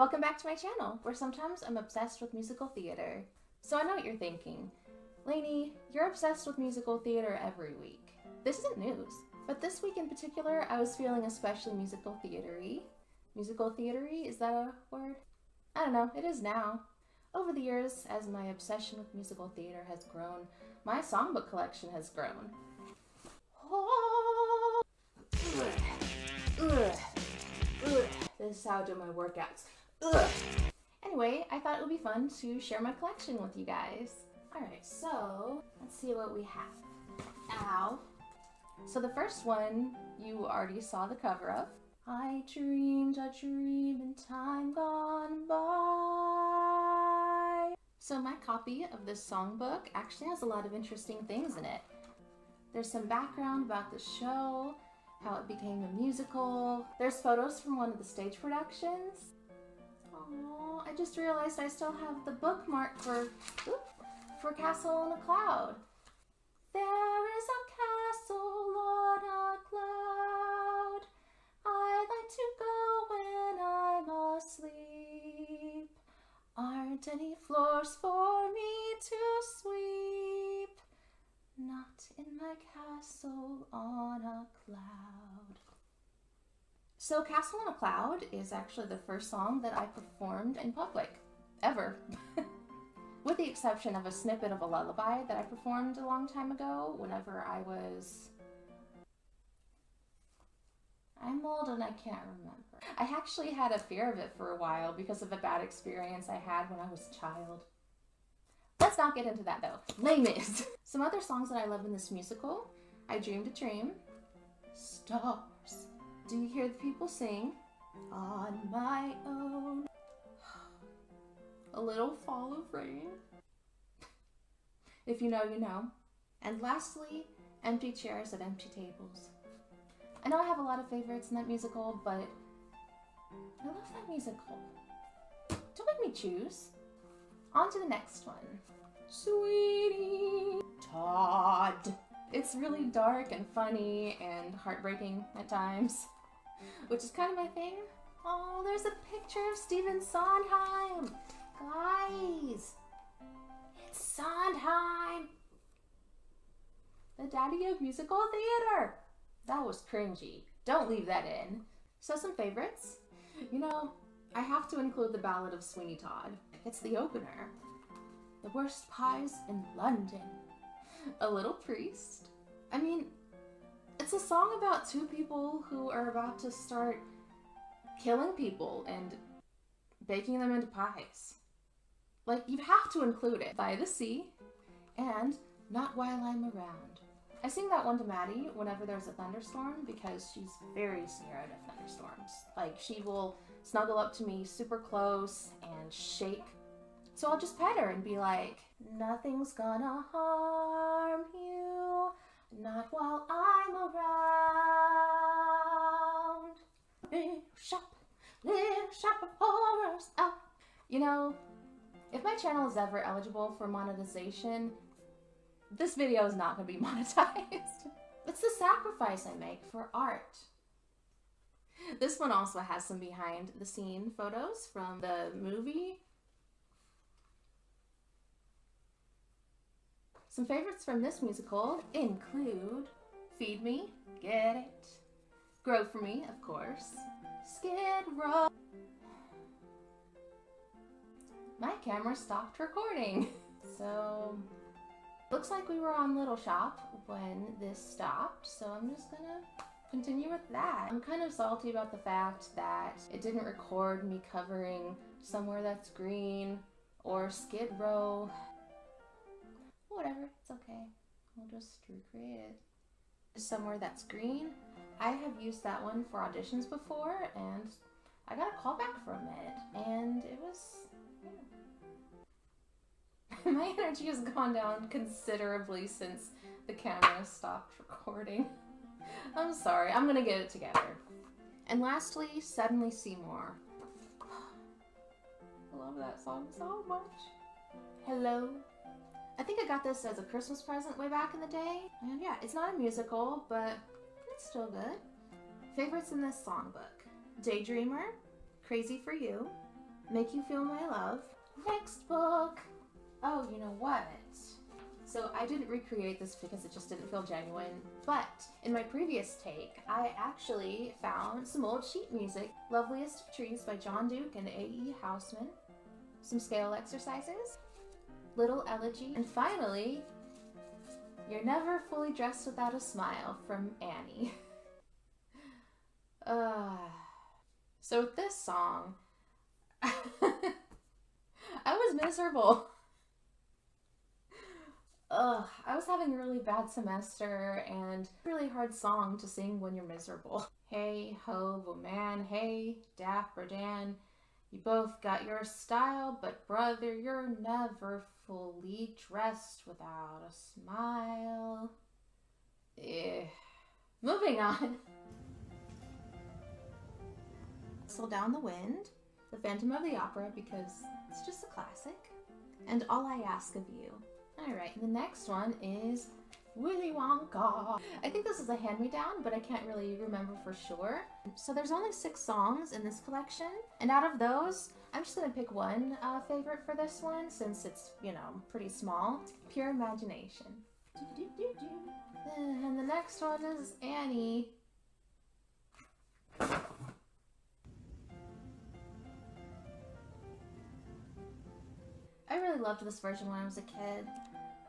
Welcome back to my channel, where sometimes I'm obsessed with musical theater. So I know what you're thinking. Lainey, you're obsessed with musical theater every week. This isn't news, but this week in particular, I was feeling especially musical theater-y. Musical theater-y, is that a word? I don't know, it is now. Over the years, as my obsession with musical theater has grown, my songbook collection has grown. Oh. This is how I do my workouts. Anyway, I thought it would be fun to share my collection with you guys. Alright, so let's see what we have. Ow. So the first one you already saw the cover of. I dreamed a dream in time gone by. So my copy of this songbook actually has a lot of interesting things in it. There's some background about the show, how it became a musical. There's photos from one of the stage productions. Aww, I just realized I still have the bookmark for Castle on a Cloud. There is a castle on a cloud. I like to go when I'm asleep. Aren't any floors for me to sweep? Not in my castle on a cloud. So Castle on a Cloud is actually the first song that I performed in public, ever. With the exception of a snippet of a lullaby that I performed a long time ago whenever I'm old and I can't remember. I actually had a fear of it for a while because of a bad experience I had when I was a child. Let's not get into that though. Lament. Some other songs that I love in this musical. I Dreamed a Dream. Stars. Do you hear the people sing? On my own. A Little Fall of Rain. If you know, you know. And lastly, Empty Chairs at Empty Tables. I know I have a lot of favorites in that musical, but I love that musical. Don't make me choose. On to the next one. Sweeney. Todd. It's really dark and funny and heartbreaking at times, which is kind of my thing. Oh, there's a picture of Stephen Sondheim. Guys, it's Sondheim, the daddy of musical theater. That was cringy. Don't leave that in. So some favorites. You know, I have to include the Ballad of Sweeney Todd. It's the opener. The Worst Pies in London. A Little Priest. I mean, it's a song about two people who are about to start killing people and baking them into pies. Like, you have to include it. By the Sea and Not While I'm Around. I sing that one to Maddie whenever there's a thunderstorm because she's very scared of thunderstorms. Like, she will snuggle up to me super close and shake. So I'll just pet her and be like, nothing's gonna harm you, not while I'm around. Little shop of horrors. Oh. You know, if my channel is ever eligible for monetization, this video is not going to be monetized. It's the sacrifice I make for art. This one also has some behind the scene photos from the movie. Some favorites from this musical include Feed Me, Get It, Grow For Me, of course, Skid Row. My camera stopped recording. So, looks like we were on Little Shop when this stopped, so I'm just gonna continue with that. I'm kind of salty about the fact that it didn't record me covering Somewhere That's Green or Skid Row. Whatever, it's okay. We'll just recreate it. Somewhere That's Green. I have used that one for auditions before, and I got a call back from it, and it was, yeah. My energy has gone down considerably since the camera stopped recording. I'm sorry, I'm gonna get it together. And lastly, Suddenly Seymour. I love that song so much. Hello. I think I got this as a Christmas present way back in the day. And yeah, it's not a musical, but it's still good. Favorites in this songbook. Daydreamer, Crazy for You, Make You Feel My Love. Next book. Oh, you know what? So I didn't recreate this because it just didn't feel genuine, but in my previous take, I actually found some old sheet music. Loveliest of Trees by John Duke and A.E. Houseman. Some scale exercises. Little Elegy. And finally, You're Never Fully Dressed Without a Smile from Annie. So with this song, I was miserable. I was having a really bad semester and a really hard song to sing when you're miserable. Hey ho, oh man, hey, Dapper Dan, you both got your style, but brother, you're never fully dressed without a smile. Moving on. Slow Down the Wind, The Phantom of the Opera, because it's just a classic, and All I Ask of You. Alright, and the next one is Willy Wonka. I think this is a hand-me-down, but I can't really remember for sure. So there's only 6 songs in this collection, and out of those, I'm just gonna pick one favorite for this one, since it's, you know, pretty small. Pure Imagination. And the next one is Annie. I really loved this version when I was a kid.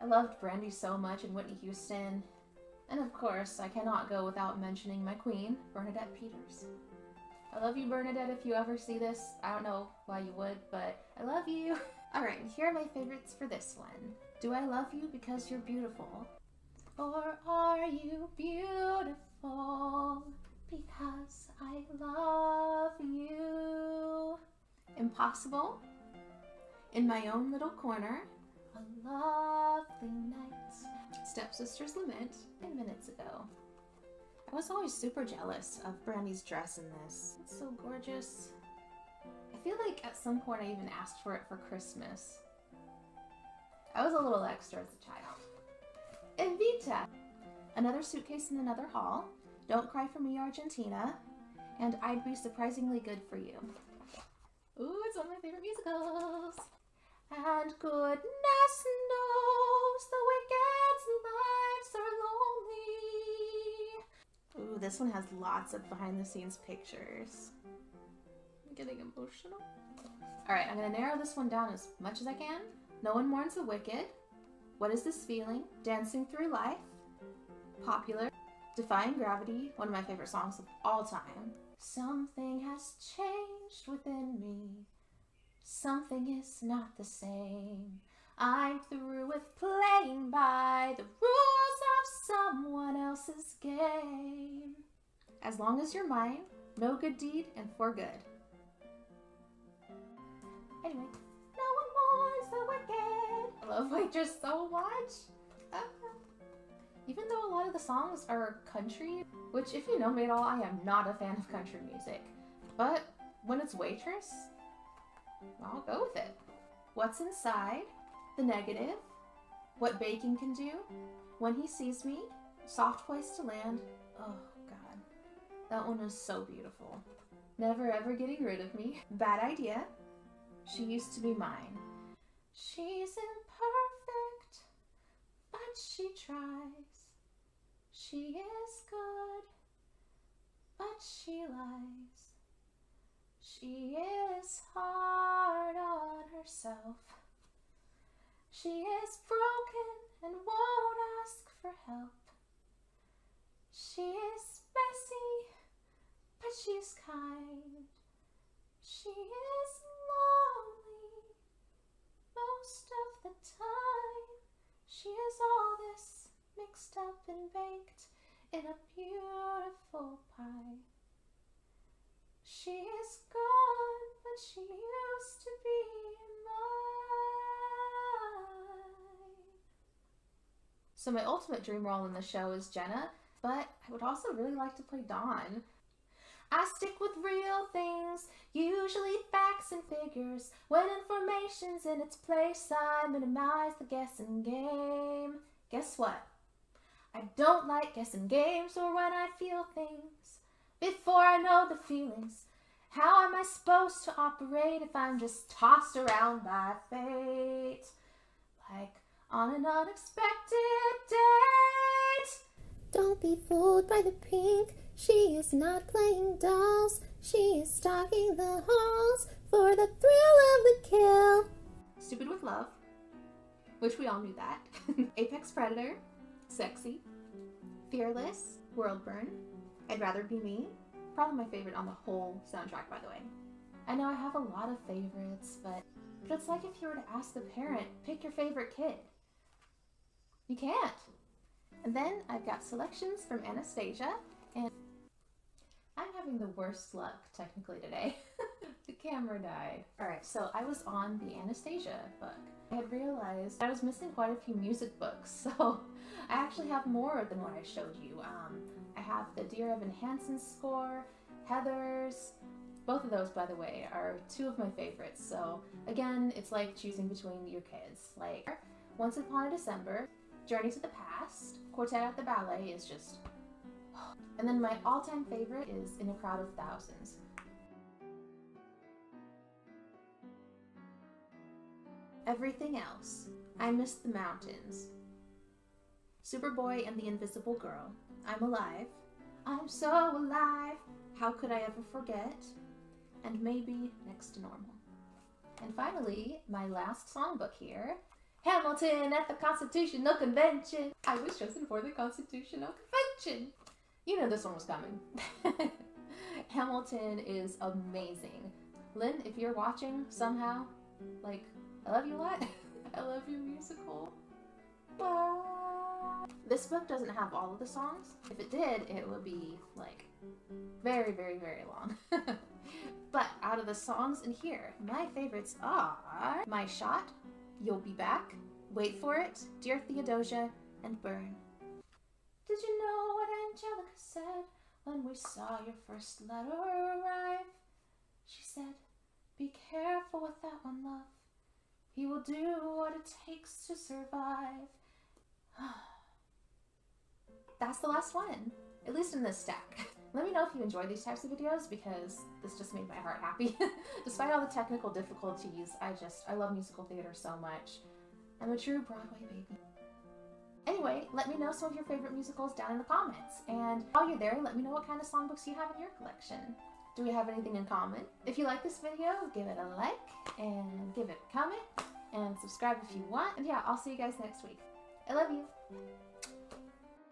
I loved Brandy so much and Whitney Houston. And of course, I cannot go without mentioning my queen, Bernadette Peters. I love you, Bernadette, if you ever see this. I don't know why you would, but I love you. Alright, here are my favorites for this one. Do I Love You Because You're Beautiful? Or are you beautiful because I love you? Impossible. In My Own Little Corner. A Lovely Night. Stepsister's Lament 10 minutes ago. I was always super jealous of Brandy's dress in this. It's so gorgeous. I feel like at some point I even asked for it for Christmas. I was a little extra as a child. Evita. Another Suitcase in Another Hall. Don't Cry for Me, Argentina. And I'd Be Surprisingly Good for You. Ooh, it's one of my favorite musicals. And goodness knows the wicked's lives are lonely. Ooh, this one has lots of behind-the-scenes pictures. I'm getting emotional. Alright, I'm going to narrow this one down as much as I can. No One Mourns the Wicked. What Is This Feeling? Dancing Through Life. Popular. Defying Gravity, one of my favorite songs of all time. Something has changed within me. Something is not the same. I'm through with playing by the rules of someone else's game. As Long as You're Mine, No Good Deed, and For Good. Anyway, no one mourns the wicked. I love Waitress so much. Even though a lot of the songs are country, which if you know me at all, I am not a fan of country music. But when it's Waitress, I'll go with it. What's Inside, The Negative, What Baking Can Do, When He Sees Me, Soft Place to Land. Oh God, that one was so beautiful. Never Ever Getting Rid of Me. Bad Idea. She Used to Be Mine. She's imperfect, but she tries. She is good, but she lies. She is hard on herself. She is broken and won't ask for help. She is messy, but she's kind. She is lonely most of the time. She is all this mixed up and baked in a beautiful pie. She is gone, but she used to be mine. So my ultimate dream role in the show is Jenna, but I would also really like to play Dawn. I stick with real things, usually facts and figures. When information's in its place, I minimize the guessing game. Guess what? I don't like guessing games or when I feel things before I know the feelings. How am I supposed to operate if I'm just tossed around by fate? Like on an unexpected date. Don't be fooled by the pink. She is not playing dolls. She is stalking the halls for the thrill of the kill. Stupid with Love, which we all knew that. Apex Predator, Sexy, Fearless, World Burn, I'd Rather Be Me. Probably my favorite on the whole soundtrack, by the way. I know I have a lot of favorites, but it's like if you were to ask a parent, pick your favorite kid. You can't. And then I've got selections from Anastasia, and I'm having the worst luck technically today. The camera died. Alright, so I was on the Anastasia book. I had realized I was missing quite a few music books, so I actually have more than what I showed you. I have the Dear Evan Hansen score, Heathers. Both of those, by the way, are two of my favorites. So again, it's like choosing between your kids. Like Once Upon a December, Journey to the Past, Quartet at the Ballet is just... And then my all-time favorite is In a Crowd of Thousands. Everything else. I Miss the Mountains. Superboy and the Invisible Girl. I'm Alive. I'm so alive. How could I ever forget? And maybe Next to Normal. And finally, my last songbook here. Hamilton at the Constitutional Convention. I was chosen for the Constitutional Convention. You know this one was coming. Hamilton is amazing. Lynn, if you're watching somehow, like, I love you a lot. I love your musical. Bye. This book doesn't have all of the songs. If it did, it would be like very, very, very long. But out of the songs in here, my favorites are My Shot, You'll Be Back, Wait For It, Dear Theodosia, and Burn. Did you know what Angelica said when we saw your first letter arrive? She said, be careful with that one, love. He will do what it takes to survive. That's the last one, at least in this stack. Let me know if you enjoy these types of videos because this just made my heart happy. Despite all the technical difficulties, I love musical theater so much. I'm a true Broadway baby. Anyway, let me know some of your favorite musicals down in the comments. And while you're there, let me know what kind of songbooks you have in your collection. Do we have anything in common? If you like this video, give it a like and give it a comment and subscribe if you want. And yeah, I'll see you guys next week. I love you.